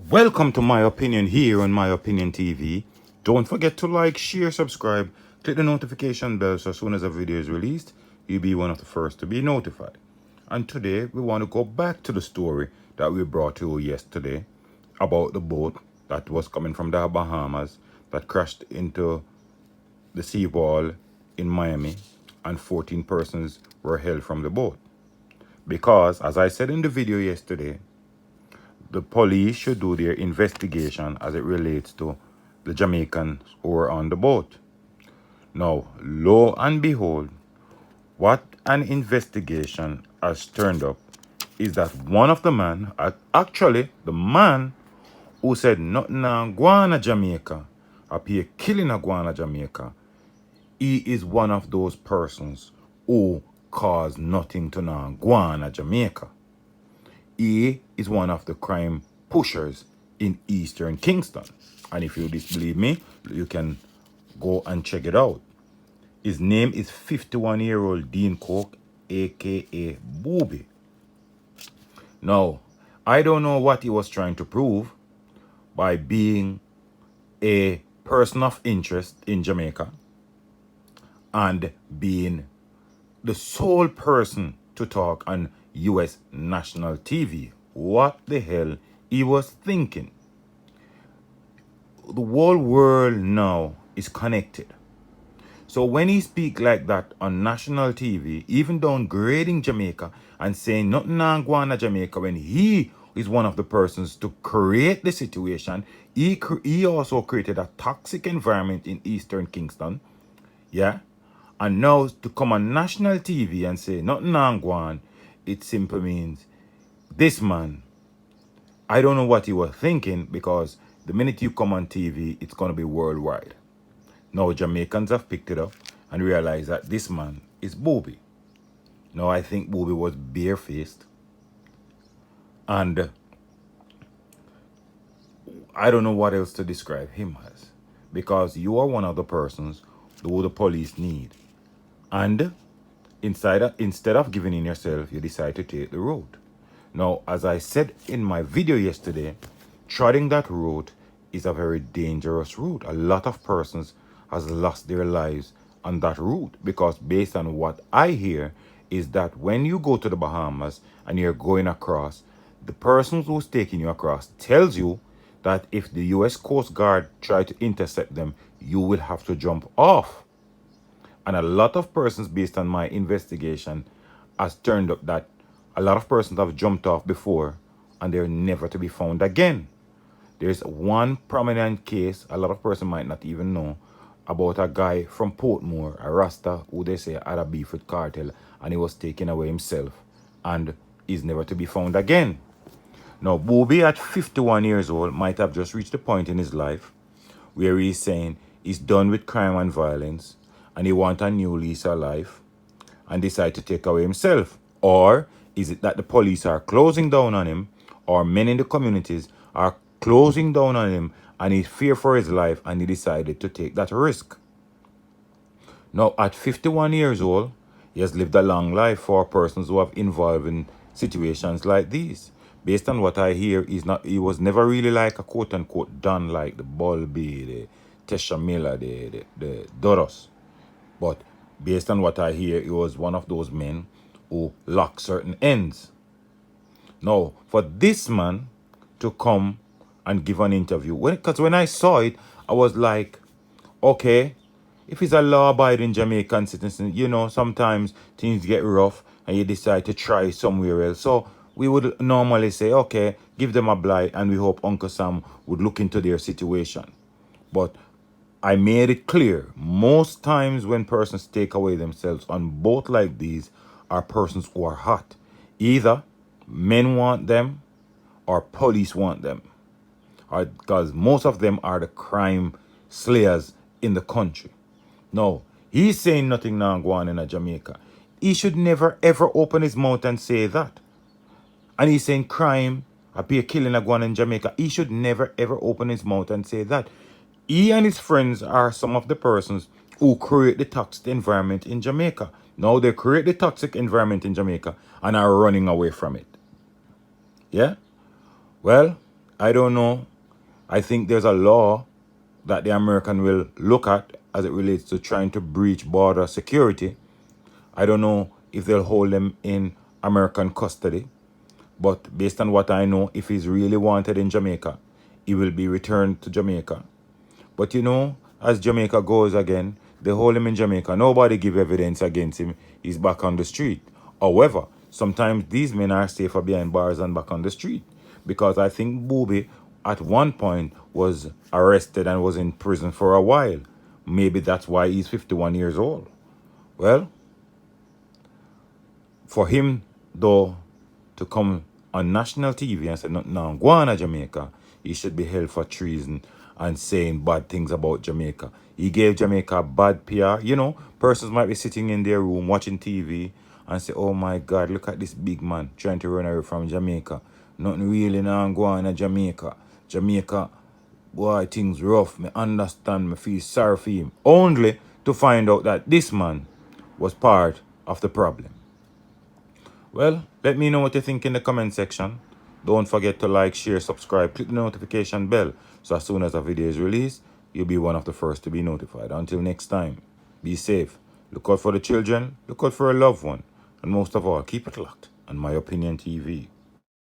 Welcome to My Opinion here on My Opinion TV. Don't forget to like, share, subscribe, click the notification bell so as soon as a video is released, you'll be one of the first to be notified. And today we want to go back to the story that we brought to you yesterday about the boat that was coming from the Bahamas that crashed into the seawall in Miami and 14 persons were held from the boat. Because, as I said in the video yesterday, the police should do their investigation as it relates to the Jamaicans who were on the boat. Now, lo and behold, what an investigation has turned up is that one of the men, actually the man who said nothing na Guana Jamaica, appear killing a Guana Jamaica, he is one of those persons who caused nothing to na Guana Jamaica. He is one of the crime pushers in Eastern Kingston. And if you disbelieve me, you can go and check it out. His name is 51-year-old Dean Cooke, aka Booby. Now, I don't know what he was trying to prove by being a person of interest in Jamaica and being the sole person to talk on US national TV. What the hell he was thinking? The whole world now is connected. So when he speak like that on national TV, even downgrading Jamaica and saying nothing na Guana Jamaica, when he is one of the persons to create the situation, he also created a toxic environment in Eastern Kingston. Yeah? And now to come on national TV and say nothing na Guana, it simply means this man, I don't know what he was thinking, because the minute you come on TV, it's going to be worldwide. Now Jamaicans have picked it up and realized that this man is Booby. Now I think Booby was barefaced. And I don't know what else to describe him as. Because you are one of the persons who the police need. And instead of giving in yourself, you decide to take the road. Now, as I said in my video yesterday, treading that road is a very dangerous route. A lot of persons has lost their lives on that route, because based on what I hear is that when you go to the Bahamas and you're going across, the person who's taking you across tells you that if the US Coast Guard try to intercept them, you will have to jump off. And a lot of persons, based on my investigation, has turned up that a lot of persons have jumped off before and they're never to be found again. There's one prominent case a lot of persons might not even know about a guy from Portmore, a Rasta, who they say had a beef with cartel, and he was taken away himself and is never to be found again. Now, Booby at 51 years old might have just reached a point in his life where he's saying he's done with crime and violence and he wants a new lease of life and decide to take away himself. Or is it that the police are closing down on him, or men in the communities are closing down on him and he's fear for his life and he decided to take that risk? Now, at 51 years old, he has lived a long life for persons who have involved in situations like these. Based on what I hear, he was never really like a quote-unquote Don like the Bulby, the Tesha Miller, the Doros. But based on what I hear, he was one of those men who lock certain ends. Now, for this man to come and give an interview, because when I saw it, I was like, okay, if he's a law-abiding Jamaican citizen, you know, sometimes things get rough and you decide to try somewhere else. So we would normally say, okay, give them a blight and we hope Uncle Sam would look into their situation. But I made it clear, most times when persons take away themselves on boats like these are persons who are hot. Either men want them or police want them. Because most of them are the crime slayers in the country. No, he's saying nothing now going on in Jamaica. He should never ever open his mouth and say that. And he's saying crime appear killing a guan in Jamaica. He should never ever open his mouth and say that. He and his friends are some of the persons who create the toxic environment in Jamaica. Now they create the toxic environment in Jamaica and are running away from it. Yeah? Well, I don't know. I think there's a law that the American will look at as it relates to trying to breach border security. I don't know if they'll hold him in American custody, but based on what I know, if he's really wanted in Jamaica, he will be returned to Jamaica. But you know, as Jamaica goes again, they hold him in Jamaica. Nobody give evidence against him. He's back on the street. However, sometimes these men are safer behind bars than back on the street. Because I think Booby at one point was arrested and was in prison for a while. Maybe that's why he's 51 years old. Well, for him, though, to come on national TV and say, no, go on to Jamaica, he should be held for treason and saying bad things about Jamaica. He gave Jamaica bad PR. You know, persons might be sitting in their room watching TV and say, oh my God, look at this big man trying to run away from Jamaica. Nothing really now go on to Jamaica. Jamaica, boy, things rough. Me understand, me feel sorry for him. Only to find out that this man was part of the problem. Well, let me know what you think in the comment section. Don't forget to like, share, subscribe, click the notification bell so as soon as a video is released, you'll be one of the first to be notified. Until next time, be safe. Look out for the children, look out for a loved one, and most of all, keep it locked on My Opinion TV.